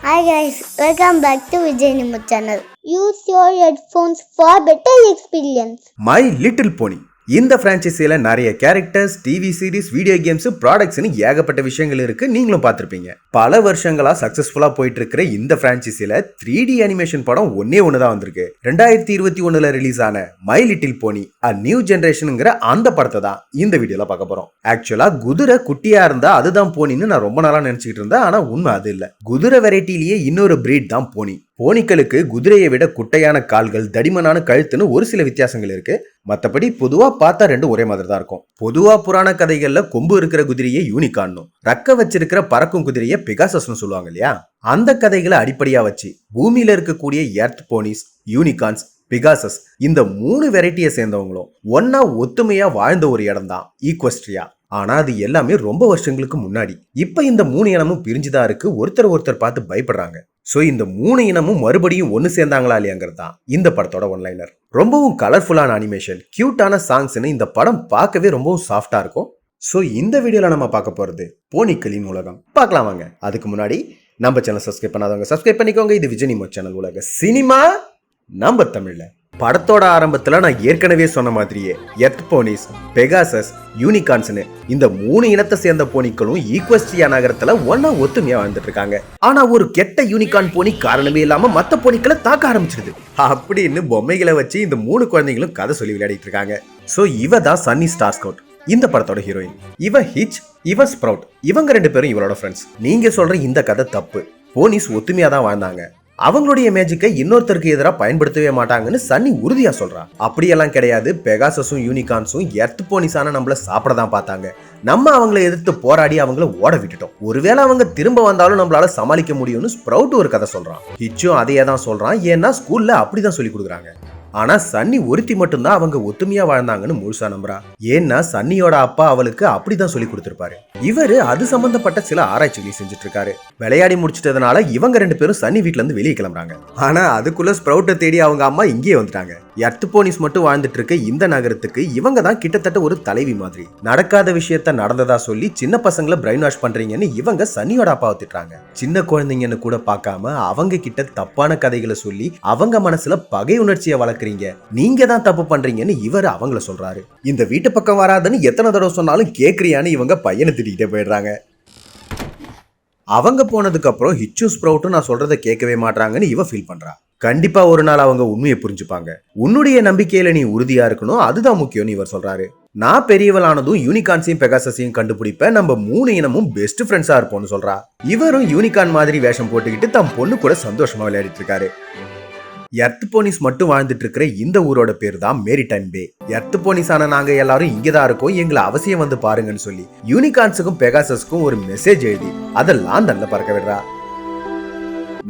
Hi guys, welcome back to Vijay Nimu channel. Use your headphones for better experience. My Little Pony. இந்த பிரான்ச்சைஸில நிறைய characters, TV series, video games, ப்ராடக்ட்ஸ்னு ஏகப்பட்ட விஷயங்கள் இருக்கு. நீங்களும் பார்த்திருப்பீங்க. பல வருஷங்களா சக்சஸ்ஃபுல்லா போயிட்டு இருக்கிற இந்த பிரான்ச்சைஸில 3D அனிமேஷன் படம் ஒன்னே தான் வந்திருக்கு. 2021ல ரிலீஸ் ஆன My Little Pony A New ஜெனரேஷன்ங்கிற அந்த படத்தை தான் இந்த வீடியோல பார்க்க போறோம். ஆக்சுவலா குதிரை குட்டியா இருந்தா அதுதான் போனின்னு நான் ரொம்ப நாளா நினைச்சிட்டு இருந்தேன். ஆனா உண்மை அது இல்ல. குதிரை வெரைட்டிலேயே இன்னொரு பிரீட் தான் போனி. போனிக்களுக்கு குதிரையை விட குட்டையான கால்கள், தடிமனான கழுத்துன்னு ஒரு சில வித்தியாசங்கள் இருக்கு. மற்றபடி பொதுவா பார்த்தா ரெண்டும் ஒரே மாதிரி தான் இருக்கும். பொதுவா புராண கதைகள்ல கொம்பு இருக்கிற குதிரையை யூனிகார்னும், ரக்க வச்சிருக்கிற பறக்கும் குதிரையை பெகாசஸ்னு சொல்லுவாங்க இல்லையா? அந்த கதைகளை அடிப்படையா வச்சு பூமியில இருக்கக்கூடிய எர்த் போனிஸ், யூனிகார்ன்ஸ், பெகாசஸ் இந்த 3 வெரைட்டியை சேர்ந்தவங்களும் ஒன்னா ஒத்துமையா வாழ்ந்த ஒரு இடம் தான் ஈக்வெஸ்ட்ரியா. ஆனா அது எல்லாமே ரொம்ப வருஷங்களுக்கு முன்னாடி. இப்ப இந்த 3 இனமும் பிரிஞ்சுதான் இருக்கு. ஒருத்தர் பார்த்து பயப்படுறாங்க. சோ இந்த 3 இனமும் மறுபடியும் ஒன்னு சேர்ந்தாங்களா இல்லையாங்கிறது தான் இந்த படத்தோட ஒன்லைனர். ரொம்பவும் கலர்ஃபுல்லான அனிமேஷன், கியூட்டான சாங்ஸ்னு இந்த படம் பார்க்கவே ரொம்பவும் சாஃப்டா இருக்கும். சோ இந்த வீடியோல நம்ம பார்க்க போறது போனிக்களின் உலகம். பார்க்கலாம் வாங்க. அதுக்கு முன்னாடி நம்ம சேனல் சப்ஸ்கிரைப் பண்ணாதவங்க சப்ஸ்கிரைப் பண்ணிக்கோங்க. இது விஜய் நிமோ சேனல். உலக சினிமா நம்ம தமிழ்ல. படத்தோட ஆரம்பத்துல நான் ஏற்கனவே சொன்ன மாதிரியே எர்த் போனிஸ், பெகாசஸ், யூனிகார்ன்ஸ்னு இந்த 3 இனத்தை சேர்ந்த போனிக்களும் ஈக்வெஸ்ட்ரியா நகரத்துல ஒன்னா ஒத்துமையா வாழ்ந்துட்டு இருக்காங்க. ஆனா ஒரு கெட்ட யூனிகார்ன் போனி காரணமே இல்லாம மத்த போனிக்களை தாக்க ஆரம்பிச்சிருது. அப்படின்னு பொம்மைகளை வச்சு இந்த 3 குழந்தைங்களும் கதை சொல்லி விளையாடிட்டு இருக்காங்க. சோ இவ தான் சன்னி ஸ்டார் ஸ்கவுட், இந்த படத்தோட ஹீரோயின். இவ ஹிச், இவ ஸ்ப்ரவுட். இவங்க 2 பேரும் இவளோட ஃப்ரெண்ட்ஸ். நீங்க சொல்ற இந்த கதை தப்பு. போனிஸ் ஒத்துமையா தான் வாழ்ந்தாங்க. அவங்களுடைய மேஜிக்கை இன்னொருத்தருக்கு எதிராக பயன்படுத்தவே மாட்டாங்கன்னு சன்னி உறுதியா சொல்றான். அப்படியெல்லாம் கிடையாது. பெகாசஸும் யூனிகார்ன்ஸும் எர்த் போனிஸான நம்மள சாப்பிட தான் பார்த்தாங்க. நம்ம அவங்கள எதிர்த்து போராடி அவங்கள ஓட விட்டுட்டோம். ஒருவேளை அவங்க திரும்ப வந்தாலும் நம்மளால சமாளிக்க முடியும்னு ஸ்ப்ரவுட் ஒரு கதை சொல்றான். ஹிச்சும் அதையே தான் சொல்றான். ஏன்னா ஸ்கூல்ல அப்படிதான் சொல்லி கொடுக்குறாங்க. ஆனா சன்னி ஒருத்தி மட்டும்தான் அவங்க ஒத்துமையா வாழ்ந்தாங்கன்னு முழுசா நம்புறா. ஏன்னா சன்னியோட அப்பா அவளுக்கு அப்படிதான் சொல்லி கொடுத்திருப்பாரு. இவரு அது சம்பந்தப்பட்ட சில ஆராய்ச்சிகளை செஞ்சுட்டு இருக்காரு. விளையாடி முடிச்சிட்டதுனால இவங்க 2 பேரும் சன்னி வீட்டுல இருந்து வெளியே கிளம்புறாங்க. ஆனா அதுக்குள்ள ஸ்ப்ரவுட்டை தேடி அவங்க அம்மா இங்கேயே வந்துட்டாங்க. எர்த் போனிஸ் மட்டும் வாழ்ந்துட்டு இருக்க இந்த நகரத்துக்கு இவங்க தான் கிட்டத்தட்ட ஒரு தலைவி மாதிரி. நடக்காத விஷயத்த நடந்ததா சொல்லி சின்ன பசங்களை பிரைன் வாஷ் பண்றீங்கன்னு இவங்க சன்னியோட அப்பாவை திட்டுறாங்க. சின்ன குழந்தைங்கன்னு கூட பார்க்காம அவங்க கிட்ட தப்பான கதைகளை சொல்லி அவங்க மனசுல பகை உணர்ச்சியை வளர்க்குறீங்க. நீங்க தான் தப்பு பண்றீங்கன்னு இவர் அவங்கள சொல்றாரு. இந்த வீட்டு பக்கம் வராதுன்னு எத்தனை தடவை சொன்னாலும் கேக்குறியான்னு இவங்க பையனை திட்டிகிட்டே போயிடுறாங்க. அவங்க போனதுக்கு அப்புறம் ஹிச்சு ஸ்ப்ரவுட்டும் நான் சொல்றதை கேட்கவே மாட்டாங்கன்னு இவ ஃபீல் பண்றா. கண்டிப்பா ஒரு நாள் அவங்க உண்மையை புரிஞ்சுப்பாங்க. உன்னுடைய நம்பிக்கையில நீ உறுதியா இருக்கணும், அதுதான் முக்கியம்னு இவர் சொல்றாரு. நான் பெரியவளானதும் யூனிகார்ன்ஸையும் பெகாசஸையும் கண்டுபிடிப்பேன். நம்ம 3 இனமும் பெஸ்ட் ஃப்ரெண்ட்ஸா இருப்போம்னு சொல்றா. இவரும் யூனிகார்ன் மாதிரி வேஷம் போட்டுக்கிட்டு தம் பொண்ணு கூட சந்தோஷமா விளையாடிட்டு இருக்காரு. எர்த் போனிஸ் மட்டும் வாழ்ந்துட்டு இருக்கிற இந்த ஊரோட பேர் தான் மேரிடைம் பே. எர்த் போனிஸான நாங்க எல்லாரும் இங்கதான் இருக்கோம், எங்களை அவசியம் வந்து பாருங்கன்னு சொல்லி யூனிகார்ன்ஸுக்கும் பெகாசஸ்க்கும் ஒரு மெசேஜ் எழுதி அதெல்லாம் தள்ள பறக்க விடுறா.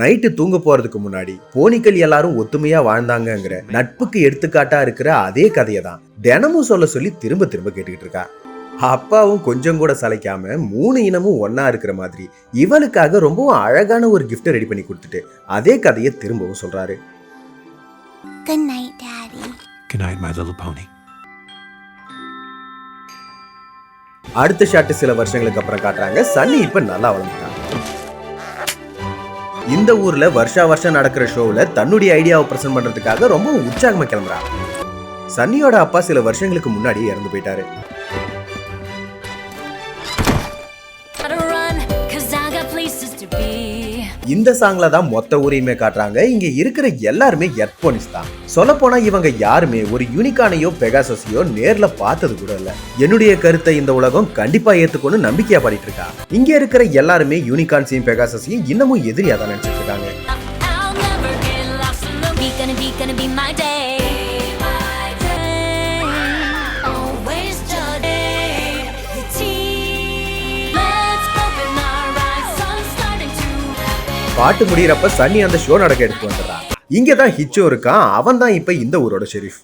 நைட்டு தூங்க போறதுக்கு முன்னாடி போனிக்கள் எல்லாரும் ஒத்துமையா வாழ்ந்தாங்கிற நட்புக்கு எடுத்துக்காட்டா இருக்கிற அதே கதையை தான் தினமும் சொல்ல சொல்லி திரும்ப கேட்டுக்கிட்டு இருக்கா. அப்பாவும் கொஞ்சம் கூட சளைக்காம 3 இனமும் ஒன்னா இருக்கிற மாதிரி இவளுக்காக ரொம்பவும் அழகான ஒரு கிஃப்ட் ரெடி பண்ணி கொடுத்துட்டு அதே கதையை திரும்பவும் சொல்றாரு. Good night, Daddy. Good night, my little pony. அடுத்த ஷாட் சில வருஷங்களுக்கு அப்புறம் காட்டுறாங்க. சன்னி இப்ப நல்லா வளர்ந்துட்டாங்க. இந்த ஊர்ல வருஷம் நடக்கிற ஷோவில் தன்னுடைய ஐடியாவை பிரசன்ட் பண்றதுக்காக ரொம்ப உற்சாகமா கிளம்புறாங்க. சன்னியோட அப்பா சில வருஷங்களுக்கு முன்னாடி இறந்து போயிட்டாரு. இந்த சாங்ல தான் மொத்த ஊரையுமே காட்டுறாங்க. இங்க இருக்கிற எல்லாருமே எர்த் போனிஸ் தான். சொல்ல போனா இவங்க யாருமே ஒரு யூனிகார்னையோ பெகாசஸையோ நேர்ல பார்த்தது கூட இல்ல. என்னுடைய கருத்தை இந்த உலகம் கண்டிப்பா ஏத்துக்கொண்டு நம்பிக்கையா பாடிட்டு இருக்கா. இங்க இருக்கிற எல்லாருமே யூனிகார்ன்ஸையும் பெகாசஸையும் இன்னமும் எதிரியா தான் நினைச்சிட்டு இருக்காங்க. பாட்டு முடியறப்ப சன்னி அந்த ஷோ நடக்க எடுத்து வந்துடுறான். இங்கதான் ஹிச்சோ இருக்கான். அவன் தான் இப்ப இந்த ஊரோட ஷெரீஃப்.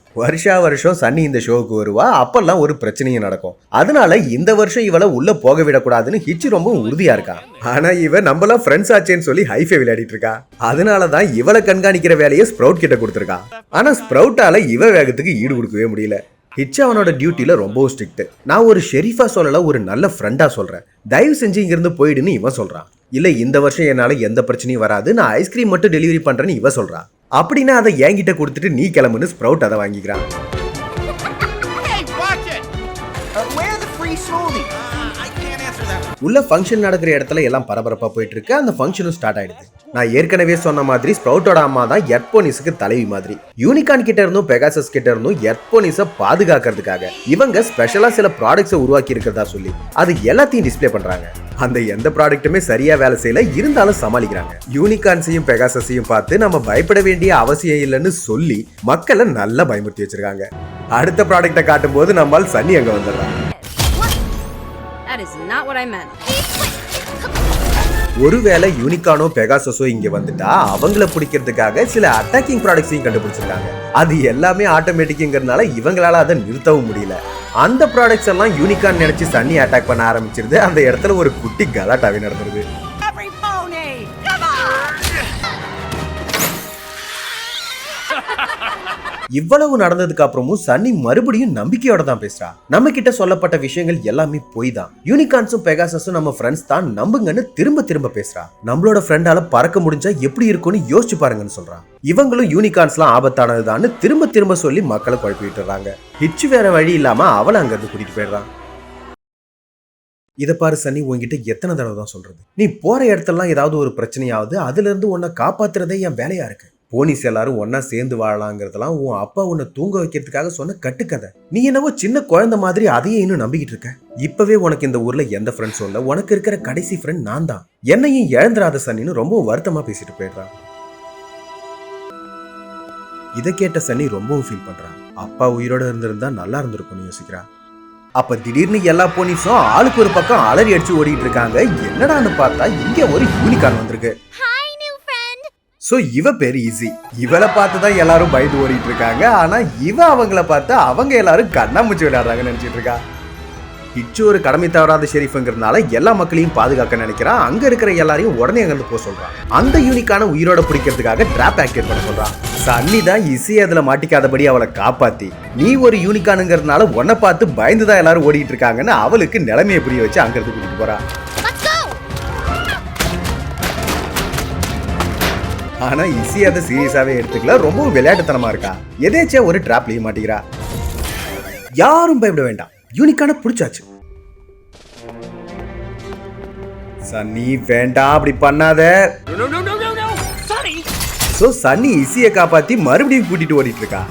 வருஷம் சன்னி இந்த ஷோவுக்கு வருவா. அப்பெல்லாம் ஒரு பிரச்சனையும் நடக்கும். அதனால இந்த வருஷம் இவளை உள்ள போக விடக்கூடாதுன்னு ஹிச்சு ரொம்ப உறுதியா இருக்கான். ஆனா இவ நம்மளாம் ஃப்ரெண்ட்ஸ் ஆச்சேன்னு சொல்லி ஹைஃபை விளையாடிட்டு இருக்கா. அதனாலதான் இவளை கண்காணிக்கிற வேலையை ஸ்ப்ரவுட் கிட்ட கொடுத்துருக்கான். ஆனா ஸ்ப்ரவுட்டால இவ வேகத்துக்கு ஈடு கொடுக்கவே முடியல. ஹிட்ச் அவனோட டியூட்டில ரொம்பவும் ஸ்ட்ரிக்ட். நான் ஒரு ஷெரீஃபா சொல்லல, ஒரு நல்ல ஃப்ரெண்டா சொல்றேன், தயவு செஞ்சு இங்க இருந்து போயிடுன்னு இவன் சொல்றான். இல்ல இந்த வருஷம் என்னால எந்த பிரச்சனையும் வராது, நான் ஐஸ்கிரீம் மட்டும் டெலிவரி பண்றேன்னு இவன் சொல்றான். அப்படின்னா அதை என்கிட்ட கொடுத்துட்டு நீ கிளம்புன்னு ஸ்ப்ரவுட் அதை வாங்கிக்கிறான். உள்ள ஃபங்க்ஷன் நடக்கிற இடத்துல எல்லாம் பரபரப்பா போயிட்டு இருக்கு. அந்த ஃபங்க்ஷனும் ஸ்டார்ட் ஆயிடுது. நான் ஏற்கனவே சொன்ன மாதிரி ஸ்ப்ரவுட்டோட அம்மா தான் எர்த்போனிஸுக்கு தலைவி மாதிரி. யூனிகார்ன் கிட்ட இருந்தும் பெகாசஸ் கிட்ட இருந்தும் எர்த்போனிஸை பாதுகாக்கிறதுக்காக இவங்க ஸ்பெஷலா சில ப்ராடக்ட்ஸை உருவாக்கி இருக்கிறதா சொல்லி அது எல்லாத்தையும் டிஸ்பிளே பண்றாங்க. அந்த எந்த ப்ராடக்ட்டுமே சரியா வேலை செய்யல, இருந்தாலும் சமாளிக்கிறாங்க. யூனிகார்ன்ஸையும் பெகாசஸையும் பார்த்து நம்ம பயப்பட வேண்டிய அவசியம் இல்லைன்னு சொல்லி மக்களை நல்லா பயமுறுத்தி வச்சிருக்காங்க. அடுத்த ப்ராடக்ட்டை காட்டும் போது நம்மால் சன்னி அங்க வந்துடுறாங்க. That is not what I meant. ஒருவேளை யூனிகார்னோ பெகாசஸோ இங்க வந்துட்டா அவங்கள பிடிக்கிறதுக்காக சில அட்டாக்கிங் ப்ராடக்ட்ஸையும் கண்டுபிடிச்சிருக்காங்க. அது எல்லாமே ஆட்டோமேட்டிக்ங்கிறதுனால இவங்களால அதை நிறுத்தவும் முடியல. அந்த ப்ராடக்ட்ஸ் எல்லாம் யூனிகார்ன் நினைச்சு சன்னி அட்டாக் பண்ண ஆரம்பிச்சிருது. அந்த இடத்துல ஒரு குட்டி கலாட்டாவே நடந்துருது. இவ்வளவு நடந்ததுக்கு அப்புறமும் சன்னி மறுபடியும் நம்பிக்கையோட தான் பேசுறா. நம்ம கிட்ட சொல்லப்பட்ட விஷயங்கள் எல்லாமே பொய் தான், யூனிகார்ன்ஸும் பெகாசஸும் நம்ம ஃப்ரெண்ட்ஸ் தான், நம்புங்கன்னு திரும்ப திரும்ப பேசுறா. நம்மளோட ஃப்ரெண்டால பறக்க முடிஞ்சா எப்படி இருக்கும்னு யோசிச்சு பாருங்கன்னு சொல்றான். இவங்களும் யூனிகார்ன்ஸ்லாம் ஆபத்தானதுதான்னு திரும்ப திரும்ப சொல்லி மக்களை குழப்பி விட்டுறாங்க. ஹிட்ச் வேற வழி இல்லாம அவளை அங்க இருந்து கூட்டிட்டு போயிடுறான். இதை பாரு சன்னி, உங்ககிட்ட எத்தனை தடவை தான் சொல்றது, நீ போற இடத்துலலாம் ஏதாவது ஒரு பிரச்சனையாவது அதுல இருந்து உன்னை காப்பாத்துறதே என் வேலையா இருக்கு. போனிஸ் எல்லாரும் ஒன்னா சேர்ந்து வாழலாங்கிறதெல்லாம் உன் அப்பா உன்னை தூங்க வைக்கிறதுக்காக சொன்ன கட்டுக்கதை. நீ என்னவோ சின்ன குழந்தை மாதிரி அதையே இன்னும் நம்பிக்கிட்டு இருக்க. இப்பவே உனக்கு இந்த ஊர்ல எந்த ஃப்ரெண்ட்ஸும் இல்ல, உனக்கு இருக்கிற கடைசி ஃப்ரெண்ட் நான் தான். என்னையும் இழந்துராத சன்னின்னு ரொம்ப வருத்தமா பேசிட்டு போயிடுறான். இதை கேட்ட சன்னி ரொம்பவும் ஃபீல் பண்றான். அப்பா உயிரோட இருந்திருந்தா நல்லா இருந்திருக்கும்னு யோசிக்கிறான். அப்ப திடீர்னு எல்லா போனீஸும் ஆளுக்கு ஒரு பக்கம் அலறி அடிச்சு ஓடிட்டு இருக்காங்க. என்னடான்னு பார்த்தா இங்க ஒரு யூனிகார்ன் வந்திருக்கு. சோ இவ பேரு ஈஸி. இவளை பார்த்துதான் எல்லாரும் பயந்து ஓடிட்டு இருக்காங்க. ஆனா இவ அவங்கள பார்த்து அவங்க எல்லாரும் கண்ணாமூச்சி விளையாடுறாங்கன்னு நினைச்சிட்டு இருக்கா. ஹிட்ச் ஒரு கடமை தவறாத ஷெரீஃப்ங்கிறதுனால எல்லா மக்களையும் பாதுகாக்க நினைக்கிறான். அங்க இருக்கிற எல்லாரையும் உடனே அங்க இருந்து போக சொல்றான். அந்த யூனிக்கான உயிரோட பிடிக்கிறதுக்காக டிராப் ஆக்டிவேட் பண்ண சொல்றான். சன்னி தான் ஈஸி அதுல மாட்டிக்காதபடி அவளை காப்பாத்தி, நீ ஒரு யூனிக்கானுங்கிறதுனால உன்னை பார்த்து பயந்துதான் எல்லாரும் ஓடிட்டு இருக்காங்கன்னு அவளுக்கு நிலைமையை புரிய வச்சு அங்க இருந்து கூட்டிட்டு போறான். ஆனா இசி அதை சீரியஸாவே எடுத்துக்கல, ரொம்ப விளையாட்டுத்தனமா இருக்கா. எதேச்சா ஒரு டிராப்லயும் மாட்டிக்கிறா. யாரும் பயப்பட வேண்டாம், யூனிக்கான பிடிச்சாச்சு. சன்னி வேண்டாம், அப்படி பண்ணாத. சோ சன்னி இசியை காப்பாத்தி மறுபடியும் கூட்டிட்டு ஓடிட்டு இருக்கா.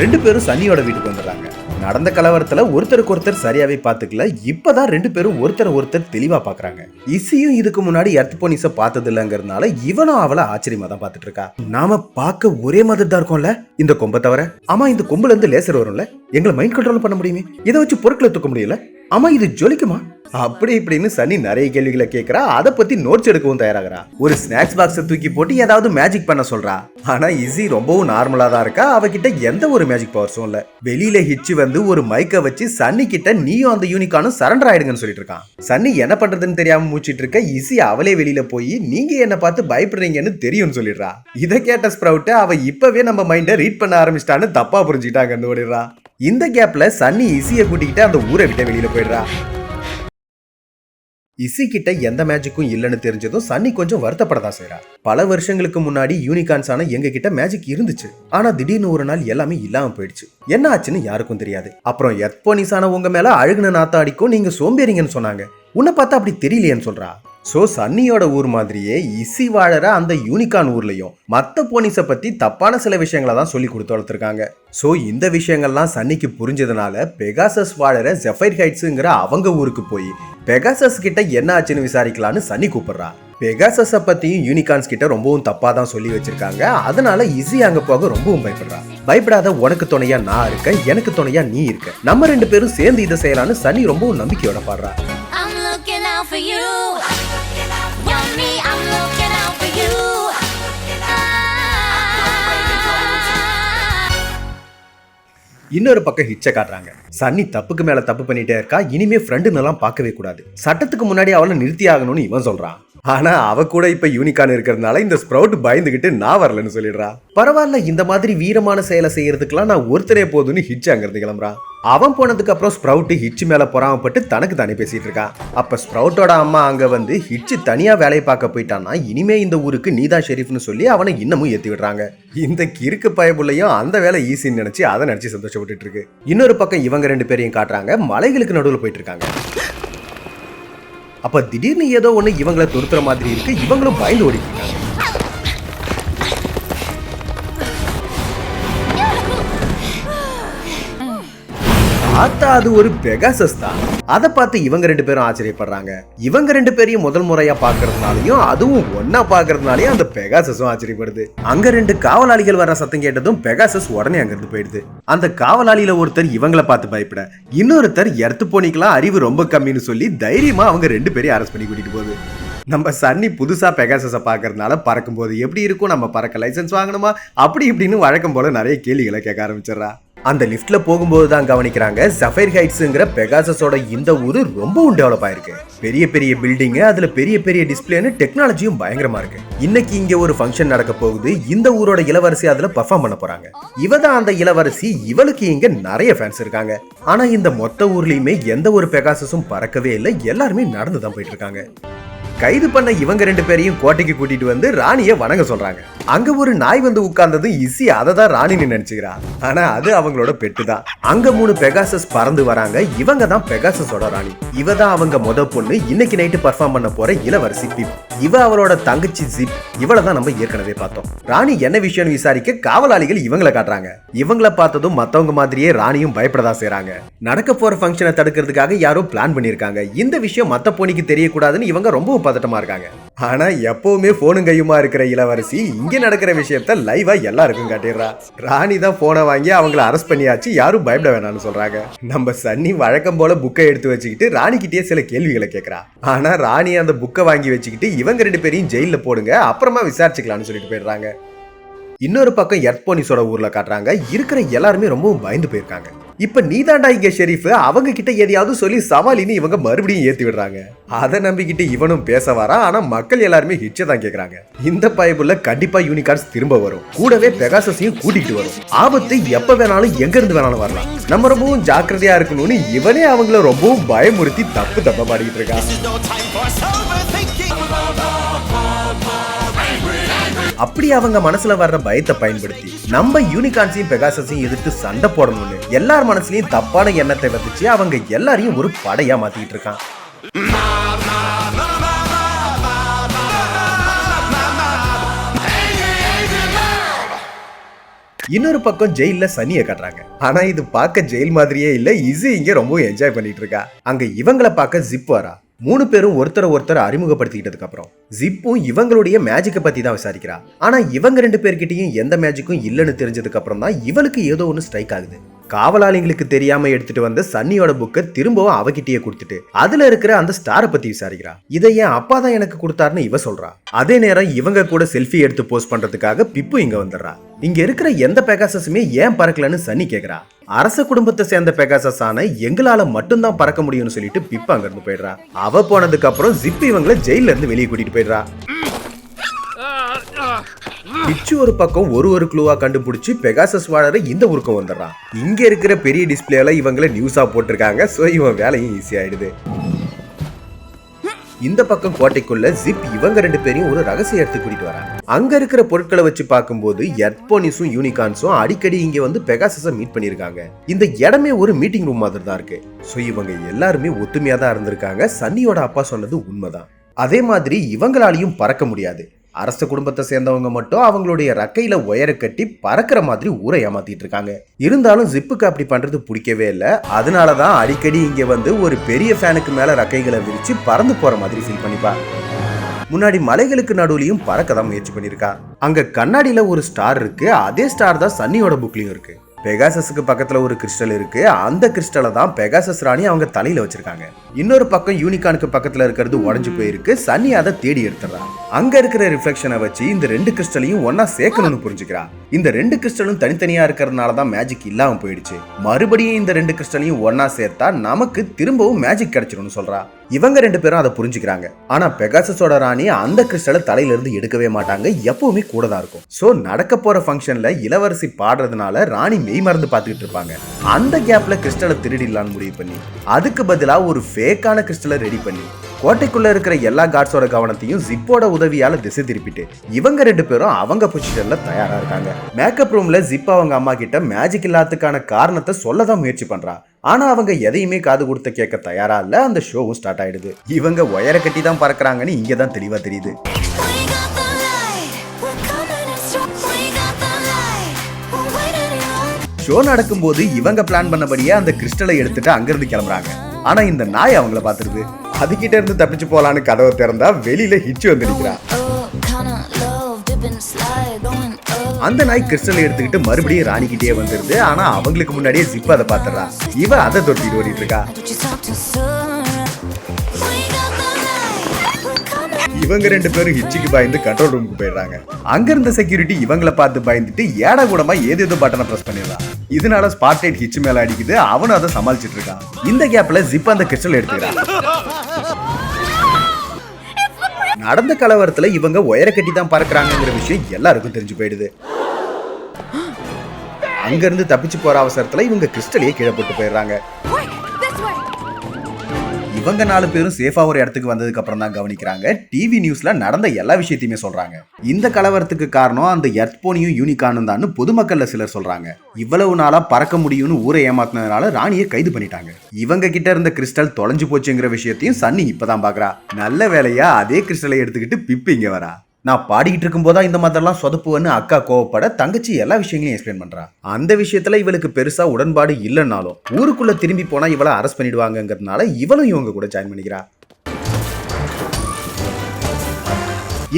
ரெண்டு பேரும் சன்னியோட வீட்டுக்கு வந்துடுறாங்க. நடந்த கலவரத்துல ஒருத்தருக்கு ஒருத்தர் சரியாவே பாத்துக்கல. இப்பதான் ரெண்டு பேரும் ஒருத்தர் தெளிவா பாக்குறாங்க. இசியும் இதுக்கு முன்னாடி எர்த்போனிஸ பார்த்தது இல்லங்கிறதுனால இவனும் அவளை ஆச்சரியமா தான் பாத்துட்டு இருக்கா. நாம பார்க்க ஒரே மாதிரி தான் இருக்கோம்ல, இந்த கொம்பை தவிர. ஆமா, இந்த கொம்புல இருந்து லேசர் வரும்ல, எங்களை மைண்ட் கண்ட்ரோல் பண்ண முடியுமே, இதை வச்சு பொருட்களை தூக்க முடியல. ஆமா, இது ஜொலிக்குமா? அப்படி இப்படின்னு சன்னி நிறைய கேள்விகளை கேட்கறா. அதை பத்தி நோட்ஸ் எடுக்கவும் தயாராகிறா. ஒரு ஸ்நாக்ஸ் பாக்ஸை தூக்கி போட்டு ஏதாவது மேஜிக் பண்ண சொல்றா. ஆனா இசி ரொம்பவும் நார்மலா தான் இருக்கா. அவகிட்ட எந்த ஒரு மேஜிக் பவர்ஸும் இல்ல. வெளியில ஹிட்ச் வந்து ஒரு மைக்க வச்சு சன்னி கிட்ட நீயும் அந்த யூனிகானும் சரண்டர் ஆயிடுங்கன்னு சொல்லிட்டு இருக்கான். சன்னி என்ன பண்றதுன்னு தெரியாம மூச்சிட்டு இருக்க. இசி அவளே வெளியில போய் நீங்க என்ன பார்த்து பயப்படுறீங்கன்னு தெரியும்னு சொல்லிடுறா. இதை கேட்ட ஸ்ப்ரவுட் அவ இப்பவே நம்ம மைண்டை ரீட் பண்ண ஆரம்பிச்சிட்டான்னு தப்பா புரிஞ்சுட்டாங்க ஓடிடுறா. இந்த கேப்ல சன்னி இசியை கூட்டிக்கிட்டு அந்த ஊரை விட்டு வெளியில போயிடுறா. இசி கிட்ட எந்த மேஜிக்கும் இல்லைன்னு தெரிஞ்சதும் சன்னி கொஞ்சம் வருத்தப்படதான் செய்யறா. பல வருஷங்களுக்கு முன்னாடி யூனிகார்ன்ஸான எங்க கிட்ட மேஜிக் இருந்துச்சு, ஆனா திடீர்னு ஒரு நாள் எல்லாமே இல்லாம போயிடுச்சு. என்ன ஆச்சுன்னு யாருக்கும் தெரியாது. அப்புறம் எர்த்போனிஸான உங்க மேல அழுகுன நாத்தம் அடிக்கும், நீங்க சோம்பேறிங்கன்னு சொன்னாங்க. உன்னை பார்த்தா அப்படி தெரியலையேன்னு சொல்றா. சோ சன்னியோட ஊர் மாதிரியே இசி வாழற அந்த யூனிகார்ன் ஊர்லயும் மத்த போனிஸை பத்தி தப்பான சில விஷயங்களை தான் சொல்லி கொடுத்து வளர்த்துருக்காங்க. சோ இந்த விஷயங்கள்லாம் சன்னிக்கு புரிஞ்சதுனால பெகாசஸ் வாழற ஜெஃபைர் ஹைட்ஸ்ங்கிற அவங்க ஊருக்கு போய் பெகாசஸ் கிட்ட என்ன ஆச்சுன்னு விசாரிக்கலான்னு சன்னி கூப்பிடுறா. பெகாசஸ பத்தியும் யூனிகார்ன்ஸ் கிட்ட ரொம்பவும் தப்பா தான் சொல்லி வச்சிருக்காங்க. அதனால இசி அங்க போக ரொம்பவும் பயப்படுறா. பயப்படாத, உனக்கு துணையா நான் இருக்கேன், எனக்கு துணையா நீ இருக்க, நம்ம ரெண்டு பேரும் சேர்ந்து இதை செய்யலான்னு சன்னி ரொம்பவும் நம்பிக்கையோட பாடுறா. இன்னொரு பக்கம் ஹிட்சை காட்டுறாங்க. சன்னி தப்புக்கு மேல தப்பு பண்ணிட்டே இருக்கா. இனிமே ஃப்ரெண்டுன்னு எல்லாம் பார்க்கவே கூடாது, சட்டத்துக்கு முன்னாடி அவளை நிறுத்தி ஆகணும்னு இவன் சொல்றான். ஆனா அவ கூட இப்ப யூனிகார்ன் இருக்கிறதுனால இந்த ஸ்ப்ரவுட் பயந்துகிட்டு நான் வரலன்னு சொல்லிடுறா. பரவாயில்ல, இந்த மாதிரி வீரமான செயலை செய்யறதுக்கெல்லாம் நான் ஒருத்தரே போதுன்னு ஹிட்ச் அங்கிருந்து கிளம்புறான். அவன் போனதுக்கு அப்புறம் ஸ்ப்ரவுட் ஹிட்ச் மேல பொறாமப்பட்டு தனக்கு தானே பேசிட்டு இருக்கான். அப்ப ஸ்ப்ரவுட்டோட அம்மா அங்க வந்து ஹிட்ச் தனியா வேலையை பார்க்க போயிட்டான்னா இனிமே இந்த ஊருக்கு நீதான் ஷெரீஃப்னு சொல்லி அவனை இன்னமும் ஏத்தி விடுறாங்க. இந்த கிறுக்கு பயபுள்ளையும் அந்த வேலை ஈஸின்னு நினைச்சு அதை நினைச்சு சந்தோஷப்பட்டு இருக்கு. இன்னொரு பக்கம் இவங்க 2 பேரையும் காட்டுறாங்க, மலைகளுக்கு நடுவில் போயிட்டு இருக்காங்க. அப்ப திடீர்னு ஏதோ ஒண்ணு இவங்களை துரத்துற மாதிரி இருக்கு. இவங்களும் பயந்து ஓடிட்டு இருக்காங்க. பார்த்தா அது ஒரு பெகாசஸ் தான். அதை பார்த்து இவங்க 2 பேரும் ஆச்சரியப்படுறாங்க. இவங்க 2 பேரையும் முதல் முறையா பாக்குறதுனாலயும் அதுவும் ஒன்னா பாக்குறதுனாலயும் அந்த பெகாசஸும் ஆச்சரியப்படுது. அங்க 2 காவலாளிகள் வர சத்தம் கேட்டதும் பெகாசஸ் உடனே அங்கிருந்து போயிடுது. அந்த காவலாளியில ஒருத்தர் இவங்களை பார்த்து பயப்பட, இன்னொருத்தர் எர்த்து போனிக்கலாம் அறிவு ரொம்ப கம்மின்னு சொல்லி தைரியமா அவங்க 2 பேரையும் அரெஸ்ட் பண்ணி கூட்டிட்டு போகுது. நம்ம சன்னி புதுசா பெகாசஸை பாக்குறதுனால பறக்கும் போது எப்படி இருக்கும், நம்ம பறக்க லைசன்ஸ் வாங்கணுமா, அப்படி இப்படின்னு வழக்கம் போல நிறைய கேள்விகளை கேட்க ஆரம்பிச்சிடறா. அந்த லிஃப்ட்ல போகும்போது தான் கவனிக்கிறாங்க, சஃபைர் ஹைட்ஸ்ங்கிற பெகாசஸோட இந்த ஊரு ரொம்பவும் டெவலப் ஆயிருக்கு. பெரிய பெரிய பில்டிங், அதுல பெரிய பெரிய டிஸ்பிளேன்னு டெக்னாலஜியும் பயங்கரமா இருக்கு. இன்னைக்கு இங்க ஒரு ஃபங்க்ஷன் நடக்க போகுது. இந்த ஊரோட இளவரசி அதுல பெர்ஃபார்ம் பண்ண போறாங்க. இவ தான் அந்த இளவரசி. இவளுக்கு இங்க நிறைய ஃபேன்ஸ் இருக்காங்க. ஆனா இந்த மொத்த ஊர்லயுமே எந்த ஒரு பெகாசஸும் பறக்கவே இல்லை. எல்லாருமே நடந்து தான் போயிட்டு இருக்காங்க. கைது பண்ண இவங்க 2 பேரையும் கோட்டைக்கு கூட்டிட்டு வந்து ராணிய வணங்க சொல்றாங்க. அங்க ஒரு நாய் வந்து உட்கார்ந்தது இசி அதை தான் ராணின்னு நினைச்சுக்கிறா. ஆனா அது அவங்களோட பெட்டு தான். அங்க 3 பெகாசஸ் பறந்து வராங்க. இவங்க தான் பெகாசஸோட ராணி. இவ தான் அவங்க முத பொண்ணு. இன்னைக்கு நைட்டு பர்ஃபார்ம் பண்ண போற இளவரசி பிப். இவ அவளோட தங்கச்சி ஜிப். இவளை தான் நம்ம ஏற்கனவே பார்த்தோம். ராணி என்ன விஷயம்னு விசாரிக்க காவலாளிகள் இவங்களை காட்டுறாங்க. இவங்களை பார்த்ததும் மத்தவங்க மாதிரியே ராணியும் பயப்படதான் செய்றாங்க. நடக்க போற ஃபங்க்ஷனை தடுக்கிறதுக்காக யாரோ பிளான் பண்ணிருக்காங்க. இந்த விஷயம் மத்த பொண்ணுக்கு தெரியக்கூடாதுன்னு இவங்க ரொம்ப பதட்டமா இருக்காங்க. ஆனா எப்பவுமே போனும் கையுமா இருக்கிற இளவரசி இங்க நடக்கிற விஷயத்த லைவா எல்லாருக்கும் காட்டிடுறா. ராணி தான் போனை வாங்கி அவங்கள அரெஸ்ட் பண்ணியாச்சு, யாரும் பயப்பட வேணாம்னு சொல்றாங்க. நம்ம சன்னி வழக்கம் போல புக்கை எடுத்து வச்சுக்கிட்டு ராணி கிட்டே சில கேள்விகளை கேட்கறா. ஆனா ராணி அந்த புக்கை வாங்கி வச்சுக்கிட்டு இவங்க 2 பேரையும் ஜெயில போடுங்க, அப்புறமா விசாரிச்சுக்கலாம்னு சொல்லிட்டு போயிடுறாங்க. இன்னொரு பக்கம் எர்த்போனிஸோட ஊர்ல காட்டுறாங்க. இருக்கிற எல்லாருமே ரொம்பவும் பயந்து போயிருக்காங்க. இப்ப நீதாண்டா இங்க ஷெரீஃப், அவங்க கிட்ட எதையாவது சொல்லி சவாலின்னு இவங்க மறுபடியும் ஏத்தி விடுறாங்க. அதை நம்பிக்கிட்டு இவனும் பேச வரா. ஆனா மக்கள் எல்லாருமே ஹிட்சை தான் கேக்குறாங்க. இந்த பைபிள்ல கண்டிப்பா யூனிகார்ன்ஸ் திரும்ப வரும், கூடவே பெகாசஸையும் கூட்டிட்டு வரும். ஆபத்து எப்ப வேணாலும் எங்க இருந்து வேணாலும் வரலாம். நம்ம ரொம்பவும் ஜாக்கிரதையா இருக்கணும்னு இவனே அவங்கள ரொம்பவும் பயமுறுத்தி தப்பா பாடிட்டு இருக்கான். அப்படி அவங்க மனசுல வர்ற பயத்தை பயன்படுத்தி நம்ம யூனிகார்ன்ஸையும் பெகாசஸையும் எதிர்த்து சண்டை போடணும்னு எல்லார் மனசுலயும் தப்பான எண்ணத்தை வச்சு அவங்க எல்லாரையும் ஒரு படையா மாத்திட்டு இருக்கான். இன்னொரு பக்கம் ஜெயில சனியை காட்டுறாங்க. ஆனா இது பார்க்க ஜெயில் மாதிரியே இல்ல. இசை இங்க ரொம்ப என்ஜாய் பண்ணிட்டு இருக்கா. அங்க இவங்களை பார்க்க ஜிப் வரா. 3 பேரும் ஒருத்தர் அறிமுகப்படுத்திக்கிட்டதுக்கு அப்புறம் ஜிப்பும் இவங்களுடைய மேஜிக்கை பத்தி தான் விசாரிக்கிறா. ஆனா இவங்க 2 பேர்கிட்டயும் எந்த மேஜிக்கும் இல்லைன்னு தெரிஞ்சதுக்கு அப்புறம் தான் இவளுக்கு ஏதோ ஒன்று ஸ்ட்ரைக் ஆகுது. காவலாளிகளுக்கு தெரியாம எடுத்துட்டு வந்த சன்னியோட புக்கை திரும்பவும் அவகிட்டயே கொடுத்துட்டு அதுல இருக்கிற அந்த ஸ்டாரை பத்தி விசாரிக்கிறா. இதை என் அப்பா தான் எனக்கு கொடுத்தாருன்னு இவ சொல்றா. அதே நேரம் இவங்க கூட செல்ஃபி எடுத்து போஸ்ட் பண்றதுக்காக பிப்பு இங்க வந்துடுறா. இங்க இருக்கிற எந்த பெகாசஸுமே ஏன் பறக்கலன்னு சன்னி கேக்குறா. அரச குடும்பத்தை சேர்ந்த பெகாசஸ் ஆன எங்களால மட்டும்தான் பறக்க முடியும்னு சொல்லிட்டு பிப்பு அங்க இருந்து போயிடுறா. அவ போனதுக்கு அப்புறம் ஜிப் இவங்களை ஜெயில இருந்து வெளியே கூட்டிட்டு போயிடுறா. பிச்சு ஒரு பக்கம் ஒரு க்ளூவா கண்டுபிடிச்சு பெகாசஸ் வாழற இந்த ஊருக்கு வந்துடுறான். இங்க இருக்கிற பெரிய டிஸ்பிளேல இவங்களை நியூஸா போட்டிருக்காங்க. சோ இவன் வேலையும் ஈஸி ஆயிடுது. இந்த பக்கம் கோட்டைக்குள்ள ஜிப் இவங்க 2 பேரையும் ஒரு ரகசிய இடத்துக்கு கூட்டிட்டு வராங்க. அங்க இருக்கிற பொருட்களை வச்சு பார்க்கும்போது எர்த்போனிஸும் யூனிகார்ன்ஸும் அடிக்கடி இங்க வந்து பெகாசஸை மீட் பண்ணிருக்காங்க. இந்த இடமே ஒரு மீட்டிங் ரூம் மாதிரி தான் இருக்கு. சோ இவங்க எல்லாருமே ஒத்துமையா தான் இருந்திருக்காங்க. சன்னியோட அப்பா சொன்னது உண்மைதான். அதே மாதிரி இவங்களாலையும் பறக்க முடியாது. அரச குடும்பத்தை சேர்ந்தவங்க மட்டும் அவங்களுடைய ரக்கையில உயர கட்டி பறக்கிற மாதிரி ஊரை ஏமாத்திட்டு இருக்காங்க. இருந்தாலும் ஜிப்புக்கு அப்படி பண்றது பிடிக்கவே இல்லை. அதனாலதான் அடிக்கடி இங்க வந்து ஒரு பெரிய ஃபேனுக்கு மேல ரக்கைகளை விரிச்சு பறந்து போற மாதிரி ஃபீல் பண்ணிப்பா. முன்னாடி மலைகளுக்கு நடுவுலையும் பறக்க தான் முயற்சி பண்ணிருக்கா. அங்க கண்ணாடியில ஒரு ஸ்டார் இருக்கு. அதே ஸ்டார் தான் சன்னியோட புக்லயும் இருக்கு. பெகாசஸுக்கு பக்கத்துல ஒரு கிறிஸ்டல் இருக்கு. அந்த கிறிஸ்டலை தான் பெகாசஸ் ராணி அவங்க தலையில வச்சிருக்காங்க. இன்னொரு பக்கம் யூனிகார்னுக்கு பக்கத்துல இருக்கிறது உடைஞ்சு போயிருக்கு. சன்னி அதை தேடி எடுத்துறான். அங்க இருக்கிற ரிஃப்ளெக்ஷனை வச்சு இந்த 2 கிறிஸ்டலையும் ஒன்னா சேர்க்கணும்னு புரிஞ்சுக்கிறா. இந்த 2 கிறிஸ்டலும் தனித்தனியா இருக்கிறதுனால தான் மேஜிக் இல்லாம போயிடுச்சு. மறுபடியும் இந்த 2 கிறிஸ்டலையும் ஒன்னா சேர்த்தா நமக்கு திரும்பவும் மேஜிக் கிடைச்சிரும்னு சொல்றா. இவங்க 2 பேரும் அதை புரிஞ்சுக்கிறாங்க. ஆனா பெகாசஸோட ராணி அந்த கிறிஸ்டலை தலையில இருந்து எடுக்கவே மாட்டாங்க, எப்பவுமே கூட தான் இருக்கும். சோ நடக்க போற ஃபங்க்ஷன்ல இளவரசி பாடுறதுனால ராணி மெய் மறந்து பார்த்துக்கிட்டு இருப்பாங்க. அந்த கேப்ல கிறிஸ்டலை திருடிடலான்னு முடிவு பண்ணி அதுக்கு பதிலா ஒரு ஃபேக்கான கிறிஸ்டலை ரெடி பண்ணி கோட்டைக்குள்ள இருக்கிற எல்லா கார்ட்ஸோட கவனத்தையும் ஜிப்போட உதவியால திசை திருப்பிட்டு இவங்க 2 பேரும் அவங்க பொசிஷன்ல தயாரா இருக்காங்க. மேக்கப் ரூம்ல ஜிப் அவங்க அம்மா கிட்ட மேஜிக் இல்லாததுக்கான காரணத்தை சொல்லதான் முயற்சி பண்றா. ஆனா அவங்க எதையுமே காது கொடுத்து கேட்க தயாரா இல்ல. அந்த ஷோவும் ஸ்டார்ட் ஆயிடுது. இவங்க ஒயரை கட்டி தான் பறக்குறாங்கன்னு இங்கதான் தெளிவா தெரியுது. ஷோ நடக்கும்போது இவங்க பிளான் பண்ணபடியே அந்த கிறிஸ்டலை எடுத்துட்டு அங்கிருந்து கிளம்புறாங்க. ஆனா இந்த நாய் அவங்கள பாத்துருது. அதுகிட்ட இருந்து தப்பிச்சு போலான்னு கதவை திறந்தா வெளியில ஹிட்ச் வந்து நிக்கிறான். அந்த நாய் கிறிஸ்டலை எடுத்துக்கிட்டு மறுபடியும் ராணிக்கிட்டே வந்துருது. ஆனா அவங்களுக்கு முன்னாடியே ஜிப் அதை பாத்துறா. இவ அதை தொட்டிட்டு ஓடிட்டு இருக்கா. இவங்க 2 பேரும் ஹிட்சுக்கு பயந்து கண்ட்ரோல் ரூமுக்கு போயிடுறாங்க. அங்க இருந்த செக்யூரிட்டி இவங்கள பார்த்து பயந்துட்டு ஏடா கூடமா ஏதேதோ பட்டனை பிரஸ் பண்ணிடுறான். இதனால ஸ்பாட்லைட் ஹிட்ச் மேல அடிக்குது. அவனும் அதை சமாளிச்சிட்டு இருக்கான். இந்த கேப்ல ஜிப் அந்த கிறிஸ்டல் எடுத்துக்கிறான். நடந்த கலவரத்துல இவங்க ஒயரை கட்டி தான் பறக்குறாங்கிற விஷயம் எல்லாருக்கும் தெரிஞ்சு போயிடுது. அங்க இருந்து தப்பிச்சு போற அவசரத்துல இவங்க கிறிஸ்டலையே கீழே போட்டு போயிடுறாங்க. இவங்க 4 பேரும் சேஃபா ஒரு இடத்துக்கு வந்ததுக்கு அப்புறம் தான் கவனிக்கிறாங்க. டிவி நியூஸ்ல நடந்த எல்லா விஷயத்தையுமே சொல்றாங்க. இந்த கலவரத்துக்கு காரணம் அந்த எர்த் போனியும் யூனிகார்னும் தான் பொதுமக்கள்ல சிலர் சொல்றாங்க. இவ்வளவு நாளா பறக்க முடியும்னு ஊரை ஏமாத்தினதுனால ராணியை கைது பண்ணிட்டாங்க. இவங்க கிட்ட இருந்த கிறிஸ்டல் தொலைஞ்சு போச்சுங்கிற விஷயத்தையும் சன்னி இப்பதான் பாக்குறா. நல்ல வேலையா அதே கிறிஸ்டலை எடுத்துக்கிட்டு பிப்பு இங்க வரா. நான் பாடிக்கிட்டு இருக்கும் போதா இந்த மாதிரிலாம் சொதப்புவன்னு அக்கா கோவப்பட தங்கச்சி எல்லா விஷயங்களையும் எக்ஸ்பிளைன் பண்றா. அந்த விஷயத்துல இவளுக்கு பெருசா உடன்பாடு இல்லைன்னாலும் ஊருக்குள்ள திரும்பி போனா இவளை அரெஸ்ட் பண்ணிடுவாங்கிறதுனால இவளும் இவங்க கூட ஜாயின் பண்ணிக்கிறா.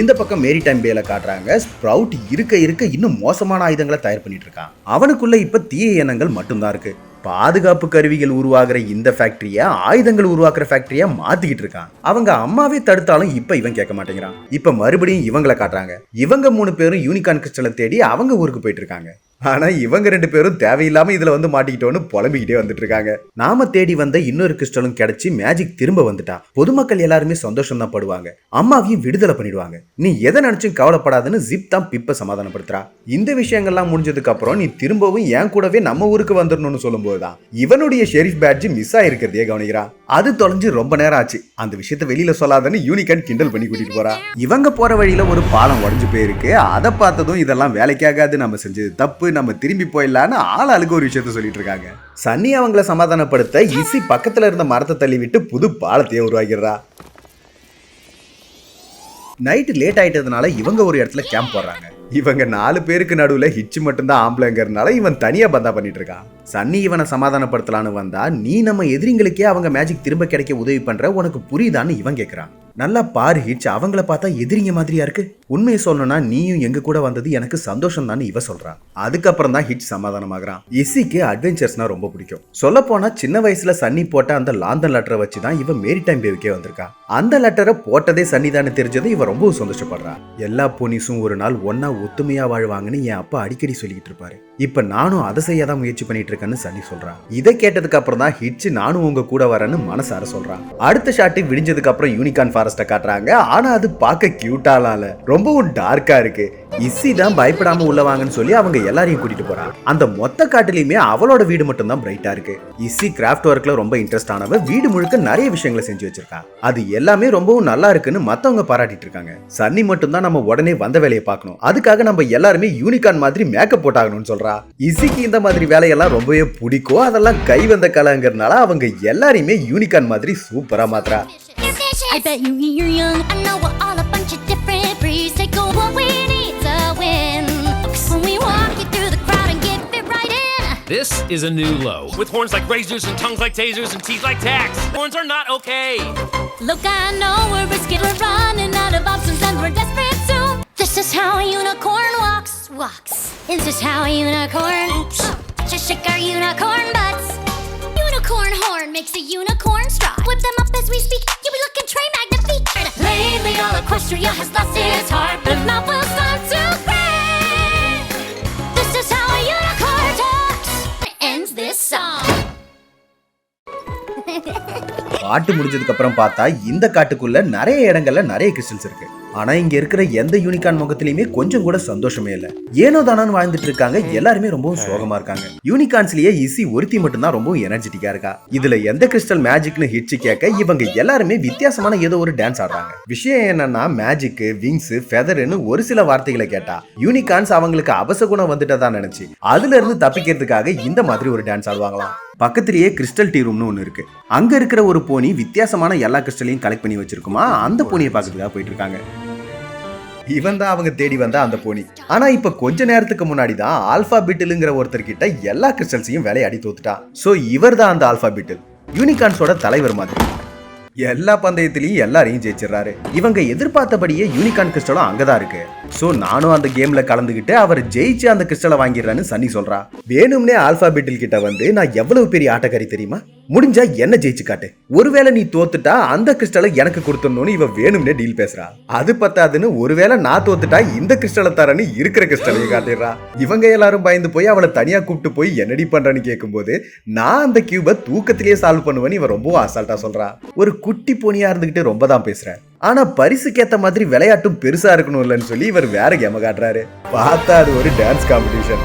இந்த பக்கம் மேரிடைம் பேல காட்டுறாங்க. ஸ்ப்ரவுட் இருக்க இன்னும் மோசமான ஆயுதங்களை தயார் பண்ணிட்டு இருக்கான். அவனுக்குள்ள இப்ப தீய எண்ணங்கள் மட்டும்தான் இருக்கு. பாதுகாப்பு கருவிகள் உருவாக்குற இந்த ஃபேக்டரியை ஆயுதங்கள் உருவாக்குற ஃபேக்டரியா மாத்திக்கிட்டு இருக்கான். அவங்க அம்மாவே தடுத்தாலும் இப்ப இவன் கேட்க மாட்டேங்கிறான். இப்ப மறுபடியும் இவங்களை காட்டுறாங்க. இவங்க 3 பேரும் யூனிகார்ன் கிறிஸ்டலை தேடி அவங்க ஊருக்கு போயிட்டு இருக்காங்க. ஆனா இவங்க 2 பேரும் தேவையில்லாம இதுல வந்து மாட்டிக்கிட்டோன்னு புலம்பிக்கிட்டே வந்துட்டு இருக்காங்க. நாம தேடி வந்த இன்னொரு கிறிஸ்டலும் கிடைச்சி மேஜிக் திரும்ப வந்துட்டா பொதுமக்கள் எல்லாருமே சந்தோஷம் தான் படுவாங்க. அம்மாவையும் விடுதலை பண்ணிடுவாங்க. நீ எதை நினைச்சும் கவலைப்படாதுன்னு ஜிப் தான் பிப்ப சமாதானப்படுத்துறா. இந்த விஷயங்கள்லாம் முடிஞ்சதுக்கு அப்புறம் நீ திரும்பவும் என் கூடவே நம்ம ஊருக்கு வந்துடணும்னு சொல்லும்போதுதான் இவனுடைய ஷெரீஃப் பேட்ஜ் மிஸ் ஆயிருக்கிறதே கவனிக்கிறான். அது தொலைஞ்சு ரொம்ப நேரம் ஆச்சு. அந்த விஷயத்த வெளியில சொல்லாதன்னு யூனிகார்ன் கிண்டல் பண்ணி கூட்டிட்டு போறா. இவங்க போற வழியில ஒரு பாலம் உடைஞ்சு போயிருக்கு. அதை பார்த்ததும் இதெல்லாம் வேலைக்காகாது, நம்ம செஞ்சது தப்பு, நம்ம திரும்பி போயிடலான்னு ஆளுக்கு ஒரு விஷயத்த சொல்லிட்டு இருக்காங்க. சன்னி அவங்கள சமாதானப்படுத்த இசி பக்கத்துல இருந்த மரத்தை தள்ளி விட்டு புது பாலத்தையே உருவாக்கிடுறா. நைட்டு லேட் ஆயிட்டதுனால இவங்க ஒரு இடத்துல கேம்ப் போடுறாங்க. இவங்க 4 பேருக்கு நடுவுல ஹிட்ச் மட்டும்தான் ஆம்பளைங்கிறதுனால இவன் தனியா பந்தா பண்ணிட்டு இருக்கான். சன்னி இவனை சமாதானப்படுத்தலான்னு வந்தா, நீ நம்ம எதிரிங்களுக்கே அவங்க மேஜிக் திரும்ப கிடைக்க உதவி பண்ற, உனக்கு புரியுதான்னு இவன் கேட்கிறான். நல்லா பாரு ஹிட்ச், அவங்கள பார்த்தா எதிரிங்க மாதிரியா இருக்கு. உண்மையை சொல்லணும்னா நீயும் எங்க கூட வந்தது எனக்கு சந்தோஷம் தான் இவ சொல்றான். அதுக்கப்புறம் தான் ஹிட்ச் சமாதானமாகறான். இசிக்கு அட்வென்ச்சர்ஸ்னா ரொம்ப பிடிக்கும். சொல்ல போனா சின்ன வயசுல சன்னி போட்ட அந்த லாந்தன் லெட்டரை வச்சுதான் இவ மேரிடைம் பேவுக்கே வந்திருக்கா. அந்த லெட்டரை போட்டதே சன்னி தானே தெரிஞ்சது இவ ரொம்ப சந்தோஷப்படுறா. எல்லா போனிஸும் ஒரு நாள் ஒன்னா ஒத்துமையா வாழ்வாங்கன்னு என் அப்பா அடிக்கடி சொல்லிட்டு இருப்பாரு. இப்ப நானும் அதை செய்யாதான் முயற்சி பண்ணிட்டு இருக்கேன்னு சன்னி சொல்றான். இதை கேட்டதுக்கு அப்புறம் தான் ஹிட்ச் நானும் உங்க கூட வரேன்னு மனசார சொல்றான். அடுத்த ஷாட்டு விடிஞ்சதுக்கு அப்புறம் யூனிகார்ன் ஃபாரஸ்ட காட்டுறாங்க. ஆனா அது பார்க்க கியூட்டால ரொம்பவும் டார்க்கா இருக்கு. இசி தான் பயப்படாம உள்ள வாங்கன்னு சொல்லி அவங்க எல்லாரையும் கூட்டிட்டு போறான். அந்த மொத்த காட்டுலயுமே அவளோட வீடு மட்டும் தான் பிரைட்டா இருக்கு. இசி கிராஃப்ட் ஒர்க்ல ரொம்ப இன்ட்ரெஸ்ட் ஆனவ. வீடு முழுக்க நிறைய விஷயங்களை செஞ்சு வச்சிருக்கா. அது எல்லாமே ரொம்பவும் நல்லா இருக்குன்னு மத்தவங்க பாராட்டிட்டு இருக்காங்க. சன்னி மட்டும் தான் நம்ம உடனே வந்த வேலையை பார்க்கணும், அதுக்காக நம்ம எல்லாருமே யூனிகார்ன் மாதிரி மேக்கப் போட்டாகணும்னு சொல்றா. இசிக்கு இந்த மாதிரி வேலையெல்லாம் ரொம்பவே பிடிக்கும். அதெல்லாம் கை வந்த கலைங்கிறதுனால அவங்க எல்லாரையுமே யூனிகார்ன் மாதிரி சூப்பரா மாத்துறா. I bet you eat your young. I know we're all a bunch of different breeds. Take on what we need to win. When we walk you through the crowd and get fit right in. This is a new low. With horns like razors and tongues like tasers and teeth like tacks. Horns are not okay. Look, I know we're risky. We're running out of options and we're desperate too. This is how a unicorn walks. It's just how a unicorn. Oops. Just shake our unicorn butts. Unicorn horn makes a unicorn stride. Whip them up as we speak. You be looking Trey Magnifique. Lately all Equestria has lost its heart, but mouth will start to crack. This is how a unicorn talks. Ends this song. காட்டு முடிஞ்சதுக்கு அப்புறம் பார்த்தா இந்த காட்டுக்குள்ள நிறைய இடங்கள்ல நிறைய crystals இருக்கு. ஆனா இங்க இருக்கிற எந்த யூனிகார்ன் முகத்திலயுமே கொஞ்சம் கூட சந்தோஷமே இல்ல. ஏனோ தானான்னு வாழ்ந்துட்டு இருக்காங்க. எல்லாருமே ரொம்பவும் சோகமா இருக்காங்க. யூனிகார்ன்ஸ்லயே இசி ஒருத்தி மட்டும் தான் ரொம்ப எனர்ஜெட்டிக்கா இருக்கா. இதுல எந்த கிறிஸ்டல் மேஜிக்னு ஹிட்ஸ் கேட்க இவங்க எல்லாருமே வித்தியாசமான ஏதோ ஒரு டான்ஸ் ஆடுறாங்க. விஷயம் என்னன்னா மேஜிக், விங்ஸ், ஃபெதர்னு ஒரு சில வார்த்தைகளை கேட்டா யூனிகார்ன்ஸ் அவங்களுக்கு அபசகுணம் வந்துட்டதா நினைச்சு அதுல இருந்து தப்பிக்கிறதுக்காக இந்த மாதிரி ஒரு டான்ஸ் ஆடுவாங்களாம். பக்கத்திலேயே கிறிஸ்டல் டீ ரூம்னு ஒன்று இருக்கு. அங்க இருக்கிற ஒரு போனி வித்தியாசமான எல்லா கிறிஸ்டலையும் கலெக்ட் பண்ணி வச்சிருக்குமா. அந்த போனியை பார்க்கறதுக்காக போயிட்டு இருக்காங்க. இவன் தான் அவங்க தேடி வந்த அந்த போனி. ஆனா இப்ப கொஞ்ச நேரத்துக்கு முன்னாடி தான் ஆல்பா பிட்டிலுங்கிற ஒருத்தர் கிட்ட எல்லா கிறிஸ்டல்ஸையும் விளையாடி தோத்துட்டான். சோ இவர் தான் அந்த ஆல்பா பிட்டில், யூனிகார்ன்ஸோட தலைவர் மாதிரி. எல்லா பந்தயத்திலையும் எல்லாரையும் ஜெயிச்சிடறாரு. இவங்க எதிர்பார்த்தபடியே யூனிகார்ன் கிறிஸ்டலும் அங்கதான் இருக்கு. சோ நானும் அந்த கேம்ல கலந்துகிட்டு அவர் ஜெயிச்சு அந்த கிறிஸ்டலை வாங்கிடுறான்னு சன்னி சொல்றா. வேணும்னே ஆல்பா பிட்டில் கிட்ட வந்து நான் எவ்வளவு பெரிய ஆட்டக்காரி தெரியுமா, முடிஞ்சா என்ன ஜெயிச்சு காட்டு, ஒருவேளை நீ தோத்துட்டா அந்த கிறிஸ்டலை எனக்கு கொடுத்துடணும்னு இவ வேணும்னே டீல் பேசுறா. அது பத்தாதுன்னு ஒருவேளை நான் தோத்துட்டா இந்த கிறிஸ்டலை தரன்னு இருக்கிற கிறிஸ்டலையும் காட்டிடுறா. இவங்க எல்லாரும் பயந்து போய் அவளை தனியா கூப்பிட்டு போய் என்னடி பண்றன்னு கேட்கும்போது நான் அந்த கியூபை தூக்கத்திலேயே சால்வ் பண்ணுவேன்னு இவ ரொம்ப அசால்ட்டா சொல்றா. ஒரு குட்டி போனியா இருந்துகிட்டு ரொம்ப தான் பேசுறேன். ஆனா பரிசுக்கேத்த மாதிரி விளையாட்டும் பெருசா இருக்கணும் இல்லன்னு சொல்லி இவர் வேற கேம காட்டுறாரு. பார்த்தா அது ஒரு டான்ஸ் காம்படிஷன்.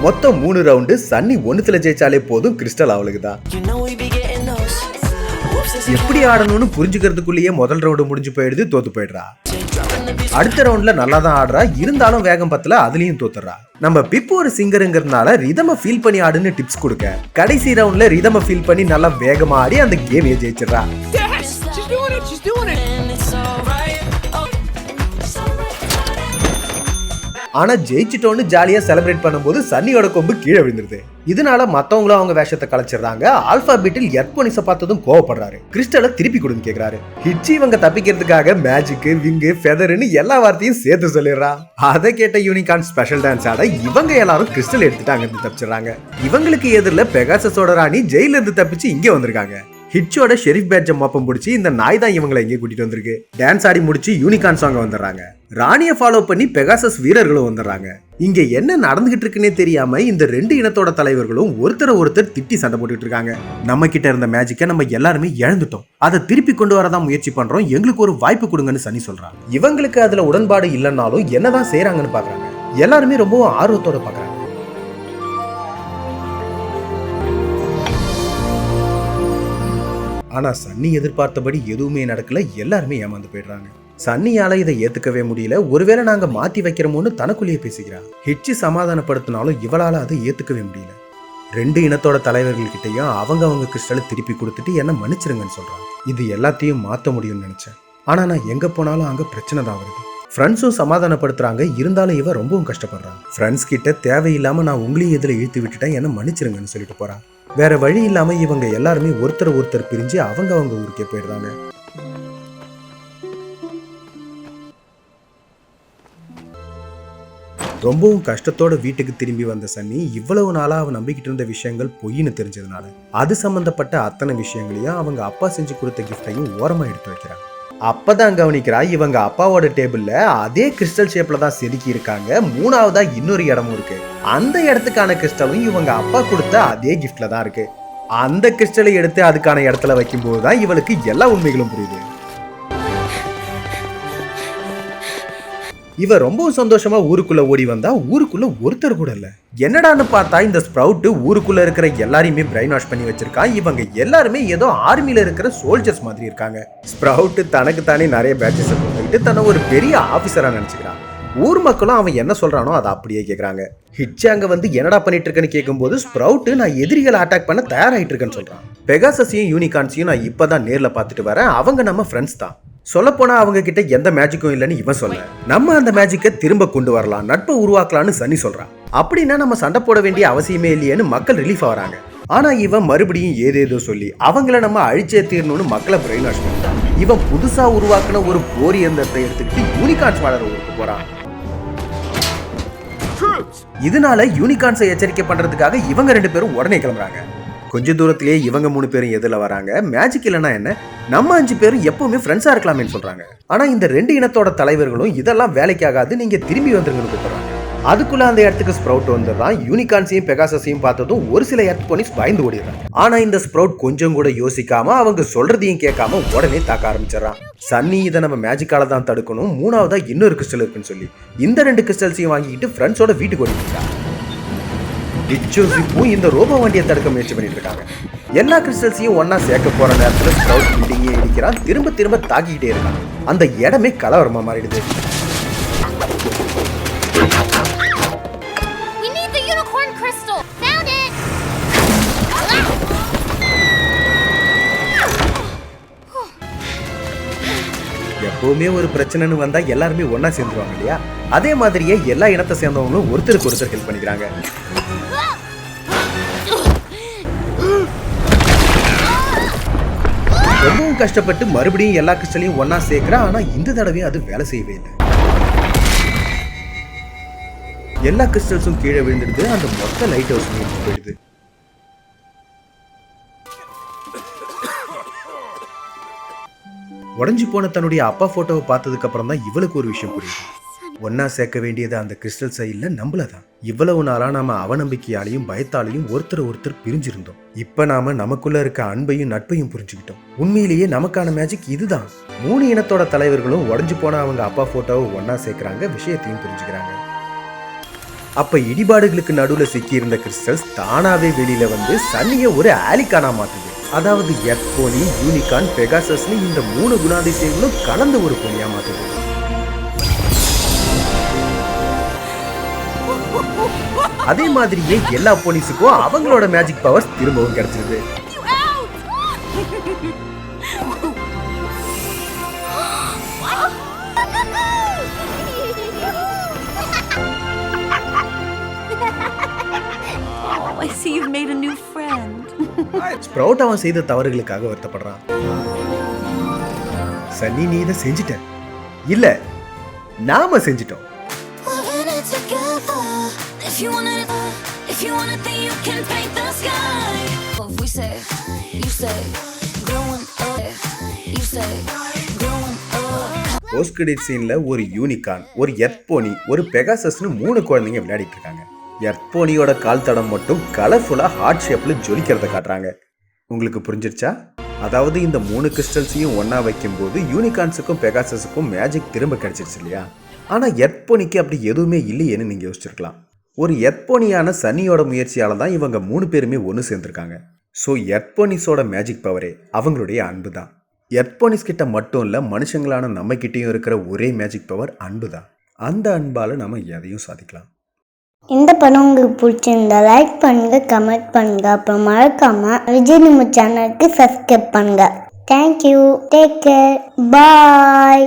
மொத்தம் 3 ரவுண்டு. சன்னி ஒண்ணுத்துல ஜெயிச்சாலே போதும், கிறிஸ்டல் அவளுக்கு தான். எப்படி ஆடணும்னு புரிஞ்சுக்கிறதுக்குள்ளேயே முதல் ரவுண்டு முடிஞ்சு போயிடுது, தோத்து போயிடுறா. அடுத்த ரவுண்ட்ல நல்லா தான் ஆடுறா, இருந்தாலும் வேகம் பத்தல, அதுலயும் தோத்துறா. நம்ம பிப்பு ஒரு சிங்கருங்கிறதுனால ரிதம ஃபீல் பண்ணி ஆடுன்னு டிப்ஸ் கொடுக்க கடைசி ரவுண்ட்ல ரிதம ஃபீல் பண்ணி நல்லா வேகமா ஆடி அந்த கேமையை ஜெயிச்சிடறா. ஆனா ஜெயிச்சிட்டோன்னு ஜாலியா செலிப்ரேட் பண்ணும்போது சன்னியோட கொம்பு கீழே விழுந்துருது. இதனால மத்தவங்களும் அவங்க வேஷத்தை கலைச்சிடுறாங்க. ஆல்பா பீட்டில் எர்போனிஸ பார்த்ததும் கோவப்படுறாரு. கிறிஸ்டலை திருப்பி கொடுன்னு கேக்குறாரு. ஹிட்சி இவங்க தப்பிக்கிறதுக்காக மேஜிக், விங்கு, ஃபெதர்னு எல்லா வார்த்தையும் சேர்த்து சொல்லிடுறா. அதை கேட்ட யூனிகார்ன் ஸ்பெஷல் டான்ஸ் ஆட இவங்க எல்லாரும் கிறிஸ்டல் எடுத்துட்டு அங்க இருந்து தப்பிச்சிடறாங்க. இவங்களுக்கு எதிரில் பெகாசஸோட ராணி ஜெயில இருந்து தப்பிச்சு இங்கே வந்திருக்காங்க. ஹிட்சோட ஷெரீஃப் பேட்ஜை மொப்பம் பிடிச்சி இந்த நாய் தான் இவங்களை எங்கே கூட்டிட்டு வந்திருக்கு. டான்ஸ் ஆடி முடிச்சு யூனிகார்ன் சாங்க வந்துடுறாங்க. ராணியை ஃபாலோ பண்ணி பெகாசஸ் வீரர்களும் வந்துடுறாங்க. இங்க என்ன நடந்துகிட்டு இருக்குன்னே தெரியாம இந்த 2 இனத்தோட தலைவர்களும் ஒருத்தர் திட்டி சண்டை போட்டுட்டு இருக்காங்க. நம்ம கிட்ட இருந்த மேஜிக்கை நம்ம எல்லாருமே இழந்துட்டோம், அதை திருப்பி கொண்டு வரதான் முயற்சி பண்றோம், எங்களுக்கு ஒரு வாய்ப்பு கொடுங்கன்னு சன்னி சொல்றாங்க. இவங்களுக்கு அதுல உடன்பாடு இல்லைன்னாலும் என்னதான் செய்யறாங்கன்னு பாக்குறாங்க. எல்லாருமே ரொம்ப ஆர்வத்தோட பாக்குறாங்க. ஆனா சன்னி எதிர்பார்த்தபடி எதுவுமே நடக்கல. எல்லாருமே ஏமாந்து போயிடுறாங்க. சன்னியால இதை ஏத்துக்கவே முடியல. ஒருவேளை நாங்க மாத்தி வைக்கிறோமோன்னு தனக்குள்ளேயே பேசிக்கிறான். ஹிட்சி சமாதானப்படுத்தினாலும் இவளால அதை ஏத்துக்கவே முடியல. 2 இனத்தோட தலைவர்கள்கிட்டையும் அவங்க கிறிஸ்டலை திருப்பி கொடுத்துட்டு என்ன மன்னிச்சிருங்கன்னு சொல்றாங்க. இது எல்லாத்தையும் மாத்த முடியும்னு நினைச்சேன். ஆனா நான் எங்க போனாலும் அங்க பிரச்சனை தான் வருது. ஃப்ரெண்ட்ஸும் சமாதானப்படுத்துறாங்க, இருந்தாலும் இவ ரொம்பவும் கஷ்டப்படுறான். ஃப்ரெண்ட்ஸ் கிட்ட தேவையில்லாம நான் உங்களையும் எதில் இழுத்து விட்டுட்டேன், என்ன மன்னிச்சிருங்கன்னு சொல்லிட்டு போறான். வேற வழி இல்லாம இவங்க எல்லாருமே ஒருத்தர் பிரிஞ்சு அவங்க ஊருக்கே போயிடுறாங்க. ரொம்பவும் கஷ்டத்தோட வீட்டுக்கு திரும்பி வந்த சன்னி இவ்வளவு நாளா அவன் நம்பிக்கிட்டு இருந்த விஷயங்கள் பொய்ன்னு தெரிஞ்சதுனால அது சம்பந்தப்பட்ட அத்தனை விஷயங்களையும் அவங்க அப்பா செஞ்சு கொடுத்த கிஃப்டையும் ஓரமா எடுத்து வைக்கிறாங்க. அப்பதான் கவனிக்கிறா இவங்க அப்பாவோட டேபிள்ல அதே கிறிஸ்டல் ஷேப்ல தான் செதுக்கி இருக்காங்க. 3ஆவதா இன்னொரு இடமும் இருக்கு. அந்த இடத்துக்கான கிறிஸ்டலும் இவங்க அப்பா கொடுத்த அதே கிஃப்ட்ல தான் இருக்கு. அந்த கிறிஸ்டலை எடுத்து அதுக்கான இடத்துல வைக்கும் போதுதான் இவளுக்கு எல்லா உண்மைகளும் புரியுது. இவ ரொம்ப சந்தோஷமா ஊருக்குள்ள ஓடி வந்தா ஊருக்குள்ள ஒருத்தர் கூட இல்ல. என்னடான்னு பார்த்தா இந்த ஸ்ப்ரவுட் ஊருக்குள்ள இருக்கிற எல்லாரையுமே பிரைன் வாஷ் பண்ணி வச்சிருக்கா. இவங்க எல்லாருமே ஏதோ ஆர்மில இருக்கிற சோல்ஜர்ஸ் மாதிரி இருக்காங்க. ஸ்ப்ரவுட் தனக்கு தானே நிறைய பேட்சஸ் போட்டுக்கிட்டு தன்னை ஒரு பெரிய ஆபீசரா நினைச்சுக்கிறான். ஊர் மக்களும் அவன் என்ன சொல்றானோ அதை அப்படியே கேட்கறாங்க. ஹிட்சி அங்க வந்து என்னடா பண்ணிட்டு இருக்கேன்னு கேட்கும்போது ஸ்ப்ரவுட் நான் எதிரிகளை அட்டாக் பண்ண தயாராயிட்டு இருக்கேன்னு சொல்றான். பெகாசஸையும் யூனிகார்ன்ஸையும் நான் இப்பதான் நேர்ல பார்த்துட்டு வரேன், அவங்க நம்ம ஃப்ரெண்ட்ஸ் தான். சொல்லப்போனா அவங்க கிட்ட எந்த மேஜிக்கும் இல்லைன்னு இவன் சொல்ல, நம்ம அந்த மேஜிக்கை திரும்ப கொண்டு வரலாம், நட்பை உருவாக்கலாம்னு சன்னி சொல்றான். அப்படின்னா நம்ம சண்டை போட வேண்டிய அவசியமே இல்லையேன்னு மக்கள் ரிலீஃப் ஆகிறாங்க. ஆனா இவன் மறுபடியும் ஏதேதோ சொல்லி அவங்கள நம்ம அழிச்சே தீரணும்னு மக்களை பிரெயின் வாஷ் பண்றான். இவன் புதுசா உருவாக்குன ஒரு போர் இயந்திரத்தை எடுத்துக்கிட்டு யூனிகார்ன்ஸ் வாழற ஊருக்கு போறான். இதனால யூனிகார்ன்ஸை எச்சரிக்கை பண்றதுக்காக இவங்க 2 பேரும் உடனே கிளம்புறாங்க. கொஞ்ச தூரத்திலேயே இவங்க 3 பேரும் எதிரில் வராங்க. மேஜிக் இல்லைன்னா என்ன, நம்ம 5 பேரும் எப்பவுமே ஃப்ரெண்ட்ஸா இருக்கலாமேன்னு சொல்றாங்க. ஆனா இந்த 2 இனத்தோட தலைவர்களும் இதெல்லாம் வேலைக்காகாது, நீங்க திரும்பி வந்துருங்கன்னு கூப்பிடுறாங்க. அதுக்குள்ள அந்த இடத்துக்கு ஸ்ப்ரவுட் வந்துடுறான். யூனிகார்ன்ஸையும் பெகாசஸையும் பார்த்ததும் ஒரு சில எர்த் போனிஸ் பயந்து ஓடிடுறான். ஆனா இந்த ஸ்ப்ரவுட் கொஞ்சம் கூட யோசிக்காம அவங்க சொல்றதையும் கேட்காம உடனே தாக்க ஆரம்பிச்சிடறான். சன்னி இதை நம்ம மேஜிக்கால தான் தடுக்கணும், மூணாவதா இன்னொரு கிறிஸ்டல் இருக்குன்னு சொல்லி இந்த 2 கிறிஸ்டல்ஸையும் வாங்கிக்கிட்டு ஃப்ரெண்ட்ஸோட வீட்டுக்கு ஓடிட்டு இருக்கான். இந்த ரோபோ வண்டியை தடுக்க முயற்சி பண்ணிட்டு இருக்காங்க. எல்லா கிறிஸ்டல்ஸையும் ஒன்னா சேர்க்க போற நேரத்துல ஸ்ப்ரவுட் பில்டிங்கே இடிக்கிறான். திரும்ப திரும்ப தாக்கிக்கிட்டே இருக்கான். அந்த இடமே கலவரமா மாறிடுது. We need the unicorn crystal. Found it. எப்பவுமே ஒரு பிரச்சனைன்னு வந்தா எல்லாருமே ஒன்னா சேர்ந்துருவாங்க இல்லையா? அதே மாதிரியே எல்லா இனத்தை சேர்ந்தவங்களும் ஒருத்தருக்கு ஒருத்தர் ஹெல்ப் பண்ணிக்கிறாங்க. ரொம்பவும் கஷ்டப்பட்டு மறுபடியும் எல்லா கிறிஸ்டலையும் ஒன்னா சேர்க்கிறான். ஆனா இந்த தடவை அது வேலை செய்யவே இல்லை. எல்லா கிறிஸ்டல்ஸும் கீழே விழுந்துடுது. அந்த மொத்த லைட் ஹவுஸ் போயிடுது. உடஞ்சி போன தன்னுடைய அப்பா போட்டோவை பார்த்ததுக்கு அப்புறம் தான் இவளுக்கு ஒரு விஷயம் புரியுது. ஒன்னா சேர்க்க வேண்டியது அந்த கிறிஸ்டல் சைட்ல நம்மளதான். இவ்வளவு நாளா நாம அவநம்பிக்கையாலையும் பயத்தாலையும் ஒருத்தர் பிரிஞ்சிருந்தோம். இப்ப நாம நமக்குள்ள இருக்க அன்பையும் நட்பையும் புரிஞ்சுக்கிட்டோம். உண்மையிலேயே நமக்கான மேஜிக் இதுதான். 3 இனத்தோட தலைவர்களும் உடஞ்சு போன அவங்க அப்பா போட்டோவை ஒன்னா சேர்க்கிறாங்க, விஷயத்தையும் புரிஞ்சுக்கிறாங்க. அப்ப இடிபாடுகளுக்கு நடுவுல சிக்கி இருந்த கிறிஸ்டல்ஸ் தானாவே வெளியில வந்து சன்னியை ஒரு ஆலிகானா மாத்துது. அதாவது எர்த் போனி, யூனிகார்ன், பெகாசஸ்னு இந்த 3 குணாதிசயங்களும் கலந்த ஒரு போனியா மாத்துது. அதே மாதிரியே எல்லா போலீஸுக்கும் அவங்களோட மேஜிக் பவர்ஸ் திரும்பவும் கிடைச்சிருது. I see you've made a new friend. Sprout அவன் செய்த தவறுகளுக்காக வருத்தப்படுறான். சன்னி, நீ இதை செஞ்சிட்ட இல்ல, நாம செஞ்சிட்டோம். போஸ்ட் கிரெடிட் சீன்ல ஒரு யூனிகார்ன், ஒரு எர்த் போனி, ஒரு பெகாசஸ்னு 3 குழந்தைங்க விளையாடிட்டு இருக்காங்க. எர்த் போனியோட கால் தடம் மட்டும் கலர்ஃபுல்லா ஹார்ட் ஷேப்ல ஜொலிக்கிறத காட்டுறாங்க. உங்களுக்கு புரிஞ்சிருச்சா? அதாவது இந்த 3 கிறிஸ்டல்ஸையும் ஒன்னா வைக்கும் போது யூனிகார்ன்ஸுக்கும் பெகாசஸுக்கும் மேஜிக் திரும்ப கிடைச்சிருச்சு இல்லையா? ஆனா எர்த் போனிக்கு அப்படி எதுவுமே இல்லையேன்னு நீங்க யோசிச்சிருக்கலாம். ஒரு எர்த் போனியான சன்னியோட முயற்சியால தான் இவங்க 3 பேருமே ஒன்று சேர்ந்திருக்காங்க. ஸோ எர்த் போனிஸோட மேஜிக் பவரே அவங்களுடைய அன்பு தான். எர்த் போனிஸ் கிட்ட மட்டும் இல்ல, மனுஷங்களான நம்ம கிட்டேயும் இருக்கிற ஒரே மேஜிக் பவர் அன்பு தான். அந்த அன்பால நம்ம எதையும் சாதிக்கலாம். இந்த படம் உங்களுக்கு பிடிச்சிருந்தா லைக் பண்ணுங்க, கமெண்ட் பண்ணுங்க, அப்புறம் மறக்காம விஜய் நியூஸ் சேனலுக்கு சப்ஸ்கிரைப் பண்ணுங்க. தேங்க்யூ, டேக் கேர், பாய்.